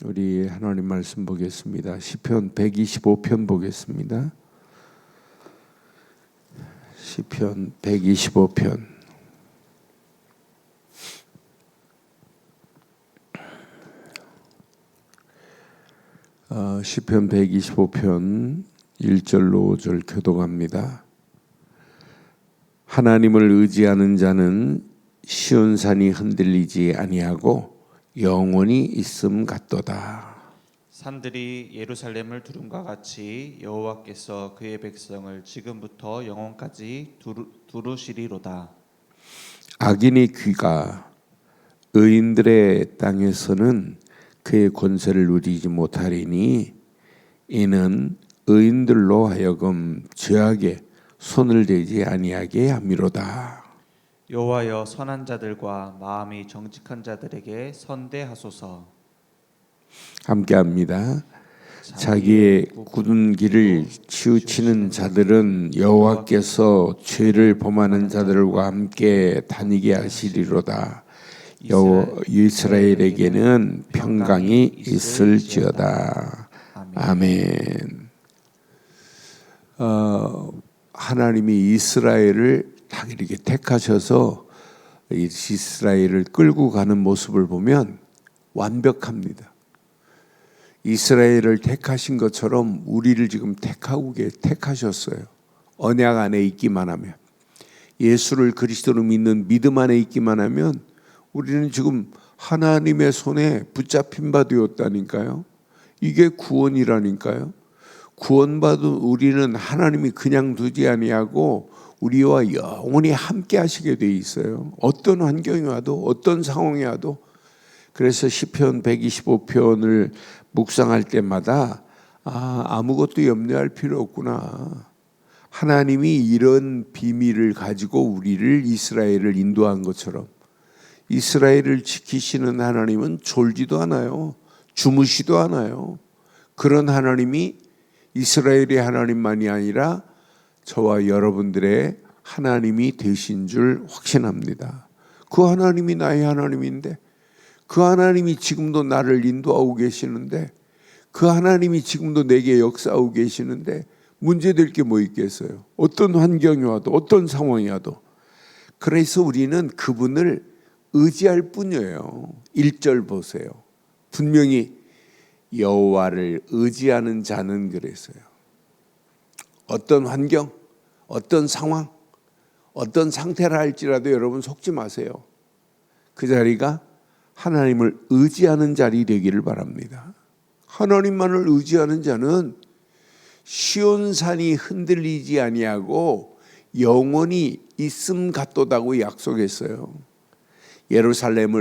우리 하나님 말씀 보겠습니다. 시편 125편 보겠습니다. 시편 125편. 시편 125편 1절로 5절 교독합니다. 하나님을 의지하는 자는 시온산이 흔들리지 아니하고 영원히 있음 같도다. 산들이 예루살렘을 두름과 같이 여호와께서 그의 백성을 지금부터 영원까지 두루시리로다. 악인의 귀가 의인들의 땅에서는 그의 권세를 누리지 못하리니 이는 의인들로 하여금 죄악에 손을 대지 아니하게 함이로다. 여호와여, 선한 자들과 마음이 정직한 자들에게 선대하소서. 함께합니다. 자기의 굳은 길을 치우치는 자들은 여호와께서 죄를 범하는 자들과 함께 다니게 하시리로다. 이스라엘에게는 평강이 있을지어다. 아멘. 하나님이 이스라엘을 딱 이렇게 택하셔서 이스라엘을 끌고 가는 모습을 보면 완벽합니다. 이스라엘을 택하신 것처럼 우리를 지금 택하셨어요. 언약 안에 있기만 하면, 예수를 그리스도로 믿는 믿음 안에 있기만 하면 우리는 지금 하나님의 손에 붙잡힌 바 되었다니까요. 이게 구원이라니까요. 구원받은 우리는 하나님이 그냥 두지 아니하고 우리와 영원히 함께 하시게 돼 있어요. 어떤 환경이 와도, 어떤 상황이 와도. 그래서 시편 125편을 묵상할 때마다 아무것도 염려할 필요 없구나. 하나님이 이런 비밀을 가지고 우리를, 이스라엘을 인도한 것처럼 이스라엘을 지키시는 하나님은 졸지도 않아요. 주무시도 않아요. 그런 하나님이 이스라엘의 하나님만이 아니라 저와 여러분들의 하나님이 되신 줄 확신합니다. 그 하나님이 나의 하나님인데, 그 하나님이 지금도 나를 인도하고 계시는데, 그 하나님이 지금도 내게 역사하고 계시는데 문제될 게 뭐 있겠어요? 어떤 환경이 와도, 어떤 상황이 와도. 그래서 우리는 그분을 의지할 뿐이에요. 1절 보세요. 분명히 여호와를 의지하는 자는 그랬어요. 어떤 환경, 어떤 상황, 어떤 상태라 할지라도 여러분 속지 마세요. 그 자리가 하나님을 의지하는 자리 되기를 바랍니다. 하나님만을 의지하는 자는 시온산이 흔들리지 아니하고 영원히 있음 같도다고 약속했어요. 예루살렘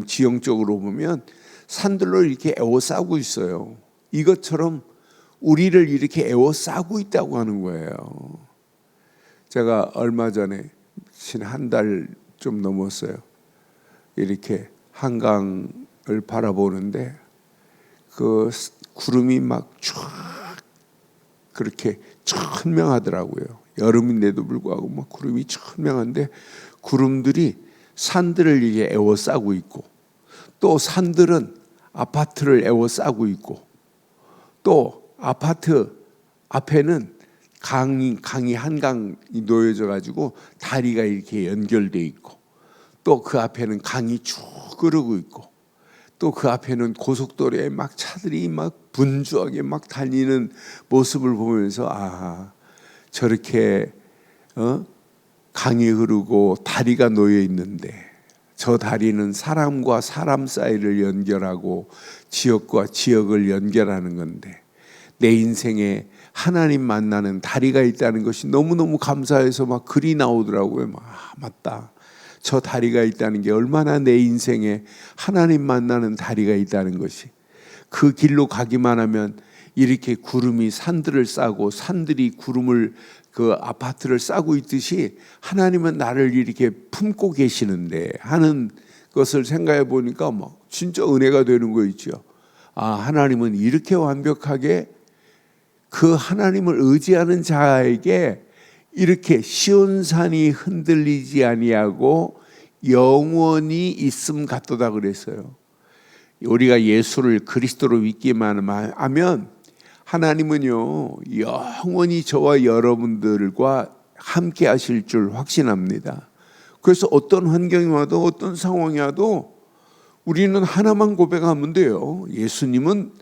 지형적으로 보면 산들로 이렇게 에워싸고 있어요. 이것처럼 우리를 이렇게 에워싸고 있다고 하는 거예요. 제가 얼마 전에 한 달 좀 넘었어요. 이렇게 한강을 바라보는데 그 구름이 막 쫙 그렇게 천명하더라고요. 여름인데도 불구하고 막 구름이 천명한데 구름들이 산들을 이게 에워싸고 있고, 또 산들은 아파트를 에워싸고 있고, 또 아파트 앞에는 강이 한강이 놓여져 가지고 다리가 이렇게 연결돼 있고, 또 그 앞에는 강이 쭉 흐르고 있고, 또 그 앞에는 고속도로에 막 차들이 막 분주하게 막 달리는 모습을 보면서 저렇게 강이 흐르고 다리가 놓여 있는데, 저 다리는 사람과 사람 사이를 연결하고 지역과 지역을 연결하는 건데, 내 인생에 하나님 만나는 다리가 있다는 것이 너무너무 감사해서 막 글이 나오더라고요. 맞다. 저 다리가 있다는 게 얼마나 내 인생에 하나님 만나는 다리가 있다는 것이, 그 길로 가기만 하면 이렇게 구름이 산들을 싸고 산들이 구름을 그 아파트를 싸고 있듯이 하나님은 나를 이렇게 품고 계시는데 하는 것을 생각해 보니까 진짜 은혜가 되는 거 있죠. 하나님은 이렇게 완벽하게 그 하나님을 의지하는 자에게 이렇게 시온산이 흔들리지 아니하고 영원히 있음 같도다 그랬어요. 우리가 예수를 그리스도로 믿기만 하면 하나님은요 영원히 저와 여러분들과 함께 하실 줄 확신합니다. 그래서 어떤 환경이 와도 어떤 상황이 와도 우리는 하나만 고백하면 돼요. 예수님은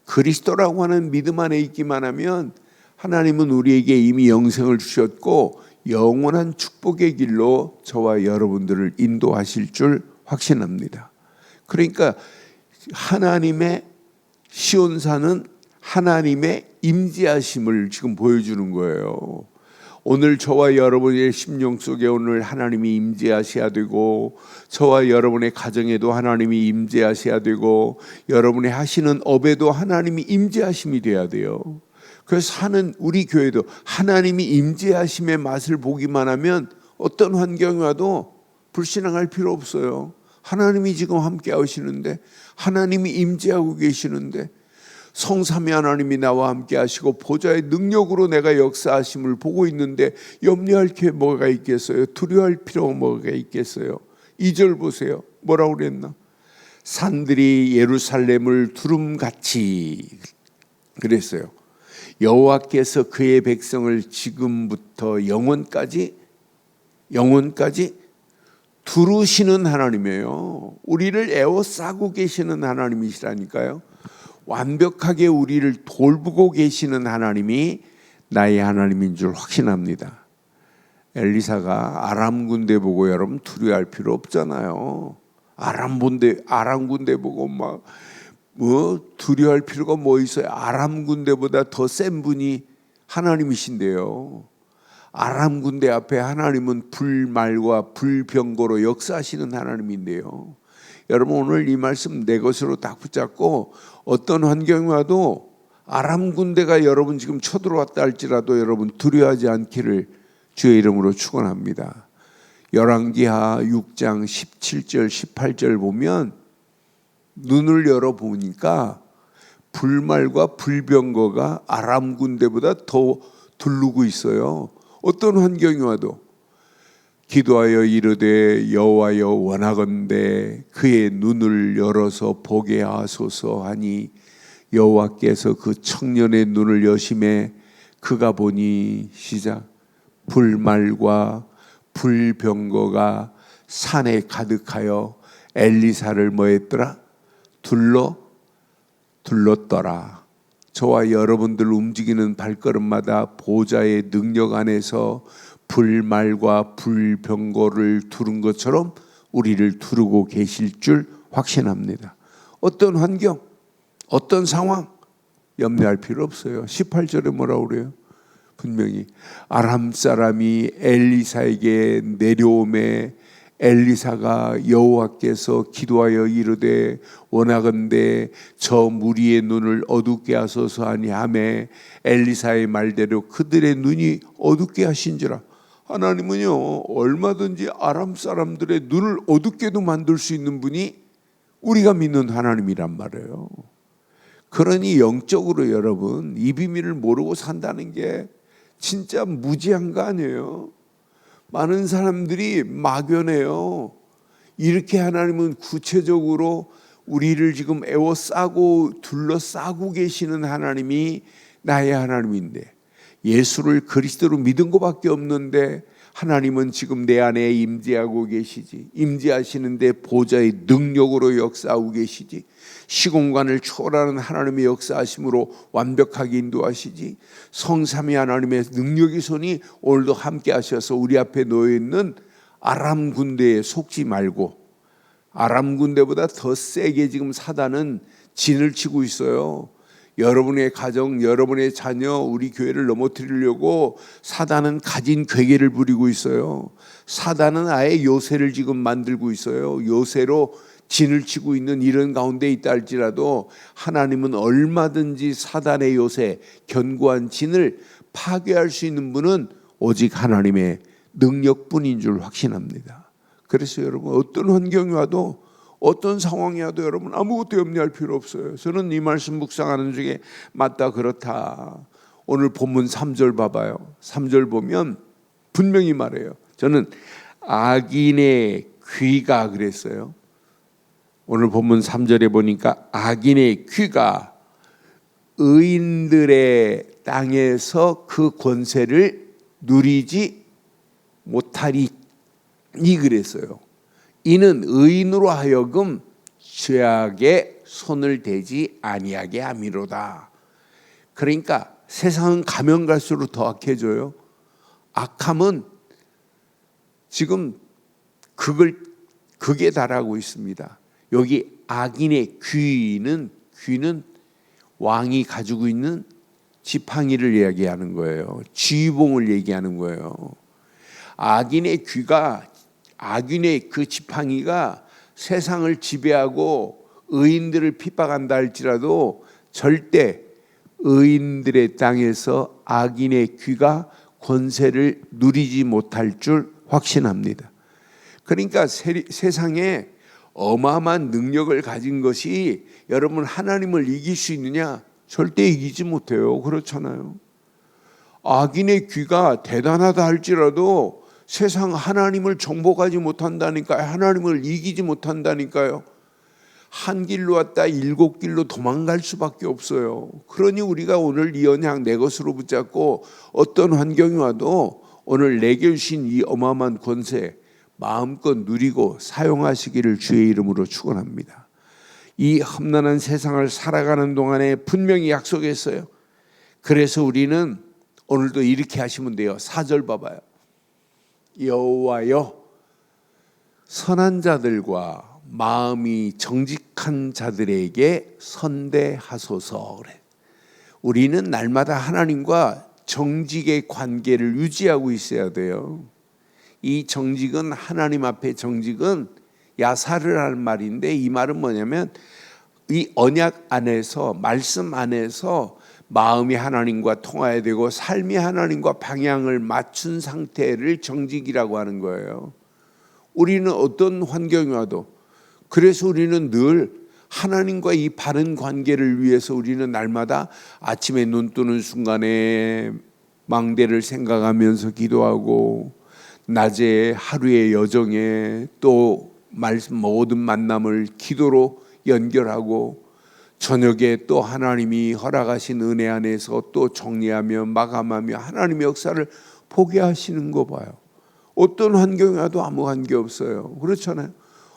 그리스도라고 하는 믿음 안에 있기만 하면 하나님은 우리에게 이미 영생을 주셨고 영원한 축복의 길로 저와 여러분들을 인도하실 줄 확신합니다. 그러니까 하나님의 시온산은 하나님의 임재하심을 지금 보여주는 거예요. 오늘 저와 여러분의 심령 속에 오늘 하나님이 임재하셔야 되고 저와 여러분의 가정에도 하나님이 임재하셔야 되고 여러분의 하시는 업에도 하나님이 임재하심이 돼야 돼요. 그래서 사는 우리 교회도 하나님이 임재하심의 맛을 보기만 하면 어떤 환경이 와도 불신앙할 필요 없어요. 하나님이 지금 함께 하시는데 하나님이 임재하고 계시는데 성삼위 하나님이 나와 함께 하시고 보좌의 능력으로 내가 역사하심을 보고 있는데 염려할 게 뭐가 있겠어요? 두려워할 필요가 뭐가 있겠어요? 2절 보세요. 뭐라고 그랬나? 산들이 예루살렘을 두름같이 그랬어요. 여호와께서 그의 백성을 지금부터 영원까지 두르시는 하나님이에요. 우리를 에워싸고 계시는 하나님이시라니까요. 완벽하게 우리를 돌보고 계시는 하나님이 나의 하나님인 줄 확신합니다. 엘리사가 아람 군대 보고 여러분 두려워할 필요 없잖아요. 아람 군대 보고 막 두려워할 필요가 뭐 있어요? 아람 군대보다 더 센 분이 하나님이신데요. 아람 군대 앞에 하나님은 불말과 불병거로 역사하시는 하나님인데요. 여러분 오늘 이 말씀 내 것으로 딱 붙잡고 어떤 환경이 와도 아람 군대가 여러분 지금 쳐들어왔다 할지라도 여러분 두려워하지 않기를 주의 이름으로 축원합니다. 열왕기하 6장 17절 18절 보면 눈을 열어보니까 불말과 불병거가 아람 군대보다 더 두르고 있어요. 어떤 환경이 와도 기도하여 이르되 여호와여 원하건대 그의 눈을 열어서 보게 하소서 하니 여호와께서 그 청년의 눈을 여심해 그가 보니 시작 불말과 불병거가 산에 가득하여 엘리사를 뭐했더라? 둘렀더라. 저와 여러분들 움직이는 발걸음마다 보좌의 능력 안에서 불말과 불병거를 두른 것처럼 우리를 두르고 계실 줄 확신합니다. 어떤 환경, 어떤 상황 염려할 필요 없어요. 18절에 뭐라고 그래요? 분명히 아람 사람이 엘리사에게 내려오매 엘리사가 여호와께서 기도하여 이르되 원하건대 저 무리의 눈을 어둡게 하소서 하니 하매 엘리사의 말대로 그들의 눈이 어둡게 하신지라. 하나님은요 얼마든지 아람 사람들의 눈을 어둡게도 만들 수 있는 분이 우리가 믿는 하나님이란 말이에요. 그러니 영적으로 여러분 이 비밀을 모르고 산다는 게 진짜 무지한 거 아니에요. 많은 사람들이 막연해요. 이렇게 하나님은 구체적으로 우리를 지금 에워싸고 둘러싸고 계시는 하나님이 나의 하나님인데 예수를 그리스도로 믿은 것밖에 없는데 하나님은 지금 내 안에 임재하고 계시지. 임재하시는데 보좌의 능력으로 역사하고 계시지. 시공간을 초월하는 하나님의 역사하심으로 완벽하게 인도하시지. 성삼위 하나님의 능력의 손이 오늘도 함께 하셔서 우리 앞에 놓여있는 아람 군대에 속지 말고 아람 군대보다 더 세게 지금 사단은 진을 치고 있어요. 여러분의 가정, 여러분의 자녀, 우리 교회를 넘어뜨리려고 사단은 가진 괴계를 부리고 있어요. 사단은 아예 요새를 지금 만들고 있어요. 요새로 진을 치고 있는 이런 가운데 있다 할지라도 하나님은 얼마든지 사단의 요새, 견고한 진을 파괴할 수 있는 분은 오직 하나님의 능력뿐인 줄 확신합니다. 그래서 여러분 어떤 환경이 와도 어떤 상황이 와도 여러분 아무것도 염려할 필요 없어요. 저는 이 말씀 묵상하는 중에 맞다 그렇다. 오늘 본문 3절 봐봐요. 3절 보면 분명히 말해요. 저는 악인의 귀가 그랬어요. 오늘 본문 3절에 보니까 악인의 귀가 의인들의 땅에서 그 권세를 누리지 못하리 이 그랬어요. 이는 의인으로 하여금 죄악에 손을 대지 아니하게 함이로다. 그러니까 세상은 가면 갈수록 더 악해져요. 악함은 지금 극에 달하고 있습니다. 여기 악인의 귀는 왕이 가지고 있는 지팡이를 이야기하는 거예요. 쥐봉을 얘기하는 거예요. 악인의 그 지팡이가 세상을 지배하고 의인들을 핍박한다 할지라도 절대 의인들의 땅에서 악인의 귀가 권세를 누리지 못할 줄 확신합니다. 그러니까 세상에 어마어마한 능력을 가진 것이 여러분 하나님을 이길 수 있느냐? 절대 이기지 못해요. 그렇잖아요. 악인의 귀가 대단하다 할지라도 세상 하나님을 정복하지 못한다니까요. 하나님을 이기지 못한다니까요. 한 길로 왔다 7길로 도망갈 수밖에 없어요. 그러니 우리가 오늘 이 언약 내 것으로 붙잡고 어떤 환경이 와도 오늘 내게 주신 이 어마어마한 권세 마음껏 누리고 사용하시기를 주의 이름으로 축원합니다. 이 험난한 세상을 살아가는 동안에 분명히 약속했어요. 그래서 우리는 오늘도 이렇게 하시면 돼요. 4절 봐봐요. 여호와여 선한 자들과 마음이 정직한 자들에게 선대하소서. 그래. 우리는 날마다 하나님과 정직의 관계를 유지하고 있어야 돼요. 이 정직은 하나님 앞에 정직은 야사를 하는 말인데 이 말은 뭐냐면 이 언약 안에서 말씀 안에서 마음이 하나님과 통해야 되고 삶이 하나님과 방향을 맞춘 상태를 정직이라고 하는 거예요. 우리는 어떤 환경이 와도 그래서 우리는 늘 하나님과 이 바른 관계를 위해서 우리는 날마다 아침에 눈 뜨는 순간에 망대를 생각하면서 기도하고 낮에 하루의 여정에 또 말씀 모든 만남을 기도로 연결하고 저녁에 또 하나님이 허락하신 은혜 안에서 또 정리하며 마감하며 하나님의 역사를 보게 하시는 거 봐요. 어떤 환경이 와도 아무 관계 없어요. 그렇잖아요.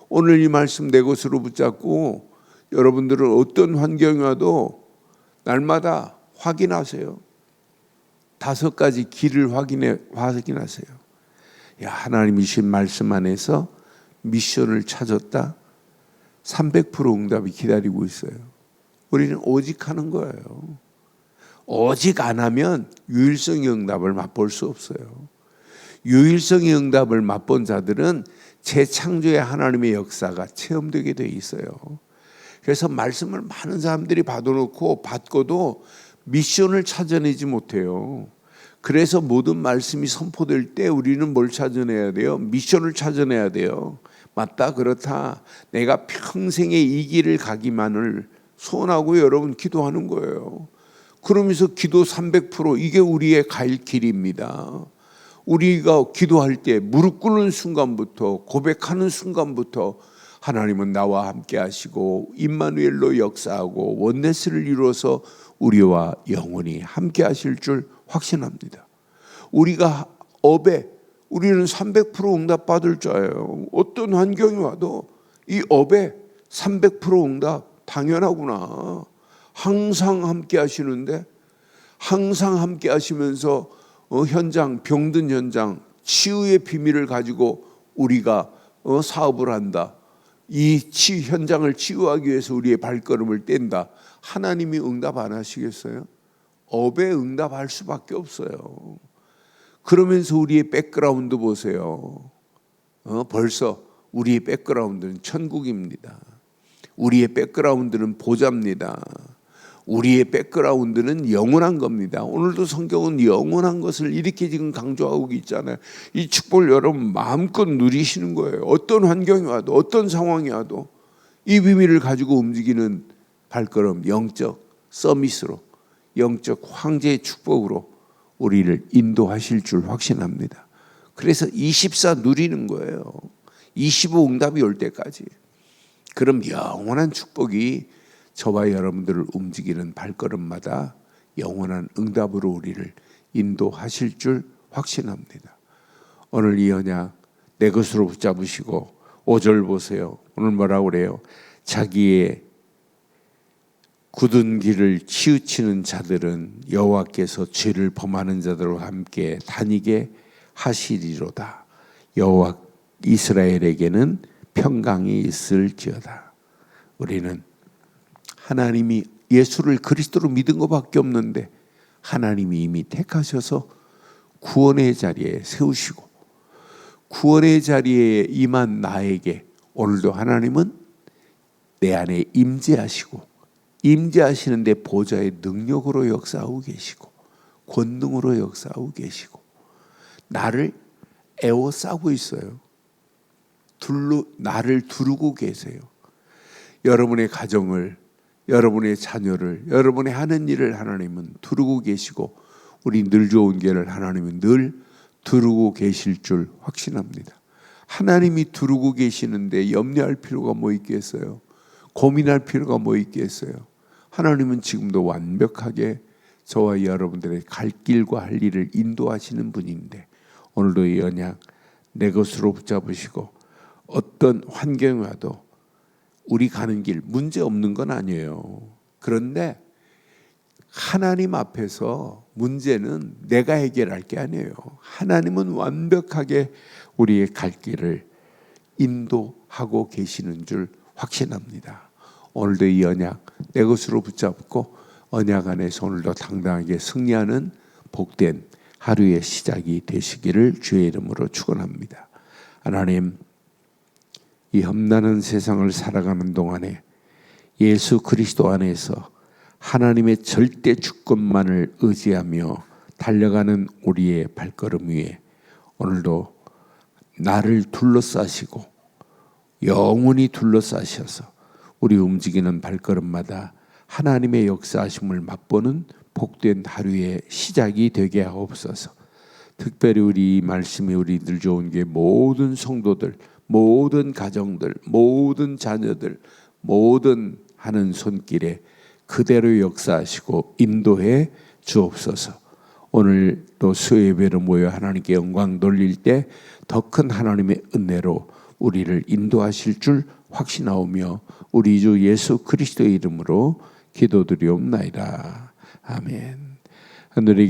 오늘 이 말씀 내 것으로 붙잡고 여러분들은 어떤 환경이 와도 날마다 확인하세요. 5가지 길을 확인하세요. 야, 하나님이 주신 말씀 안에서 미션을 찾았다. 300% 응답이 기다리고 있어요. 우리는 오직 하는 거예요. 오직 안 하면 유일성의 응답을 맛볼 수 없어요. 유일성의 응답을 맛본 자들은 재창조의 하나님의 역사가 체험되게 돼 있어요. 그래서 말씀을 많은 사람들이 받아놓고 받고도 미션을 찾아내지 못해요. 그래서 모든 말씀이 선포될 때 우리는 뭘 찾아내야 돼요? 미션을 찾아내야 돼요. 맞다, 그렇다. 내가 평생에 이 길을 가기만을 소원하고 여러분 기도하는 거예요. 그러면서 기도 300% 이게 우리의 갈 길입니다. 우리가 기도할 때 무릎 꿇는 순간부터 고백하는 순간부터 하나님은 나와 함께 하시고 임마누엘로 역사하고 원네스를 이루어서 우리와 영원히 함께 하실 줄 확신합니다. 우리가 우리는 300% 응답받을 자예요. 어떤 환경이 와도 이 업에 300% 응답 당연하구나. 항상 함께 하시는데 항상 함께 하시면서 현장, 병든 현장, 치유의 비밀을 가지고 우리가 사업을 한다. 이 현장을 치유하기 위해서 우리의 발걸음을 뗀다. 하나님이 응답 안 하시겠어요? 업에 응답할 수밖에 없어요. 그러면서 우리의 백그라운드 보세요. 벌써 우리의 백그라운드는 천국입니다. 우리의 백그라운드는 보좌입니다. 우리의 백그라운드는 영원한 겁니다. 오늘도 성경은 영원한 것을 이렇게 지금 강조하고 있잖아요. 이 축복을 여러분 마음껏 누리시는 거예요. 어떤 환경이 와도 어떤 상황이 와도 이 비밀을 가지고 움직이는 발걸음, 영적 서밋으로 영적 황제의 축복으로 우리를 인도하실 줄 확신합니다. 그래서 24 누리는 거예요. 25 응답이 올 때까지. 그럼 영원한 축복이 저와 여러분들을 움직이는 발걸음마다 영원한 응답으로 우리를 인도하실 줄 확신합니다. 오늘 이 언약 내 것으로 붙잡으시고 5절 보세요. 오늘 뭐라고 그래요? 자기의 굳은 길을 치우치는 자들은 여호와께서 죄를 범하는 자들과 함께 다니게 하시리로다. 여호와 이스라엘에게는 평강이 있을지어다. 우리는 하나님이 예수를 그리스도로 믿은 것밖에 없는데 하나님이 이미 택하셔서 구원의 자리에 세우시고 구원의 자리에 임한 나에게 오늘도 하나님은 내 안에 임재하시고 임재하시는데 보좌의 능력으로 역사하고 계시고 권능으로 역사하고 계시고 나를 에워싸고 있어요. 나를 두르고 계세요. 여러분의 가정을, 여러분의 자녀를, 여러분의 하는 일을 하나님은 두르고 계시고 우리 늘 좋은 길을 하나님은 늘 두르고 계실 줄 확신합니다. 하나님이 두르고 계시는데 염려할 필요가 뭐 있겠어요? 고민할 필요가 뭐 있겠어요? 하나님은 지금도 완벽하게 저와 여러분들의 갈 길과 할 일을 인도하시는 분인데 오늘도 이 언약 내 것으로 붙잡으시고 어떤 환경이 와도 우리 가는 길 문제 없는 건 아니에요. 그런데 하나님 앞에서 문제는 내가 해결할 게 아니에요. 하나님은 완벽하게 우리의 갈 길을 인도하고 계시는 줄 확신합니다. 오늘도 이 언약 내 것으로 붙잡고 언약 안에서 오늘도 당당하게 승리하는 복된 하루의 시작이 되시기를 주의 이름으로 축원합니다. 하나님, 이 험난한 세상을 살아가는 동안에 예수 그리스도 안에서 하나님의 절대 주권만을 의지하며 달려가는 우리의 발걸음 위에 오늘도 나를 둘러싸시고 영원히 둘러싸셔서 우리 움직이는 발걸음마다 하나님의 역사하심을 맛보는 복된 하루의 시작이 되게 하옵소서. 특별히 우리 말씀이 우리들 좋은 게 모든 성도들, 모든 가정들, 모든 자녀들, 모든 하는 손길에 그대로 역사하시고 인도해 주옵소서. 오늘 또 수요예배로 모여 하나님께 영광 돌릴 때 더 큰 하나님의 은혜로 우리를 인도하실 줄 확신하오며 우리 주 예수 그리스도의 이름으로 기도드리옵나이다. 아멘. 하늘의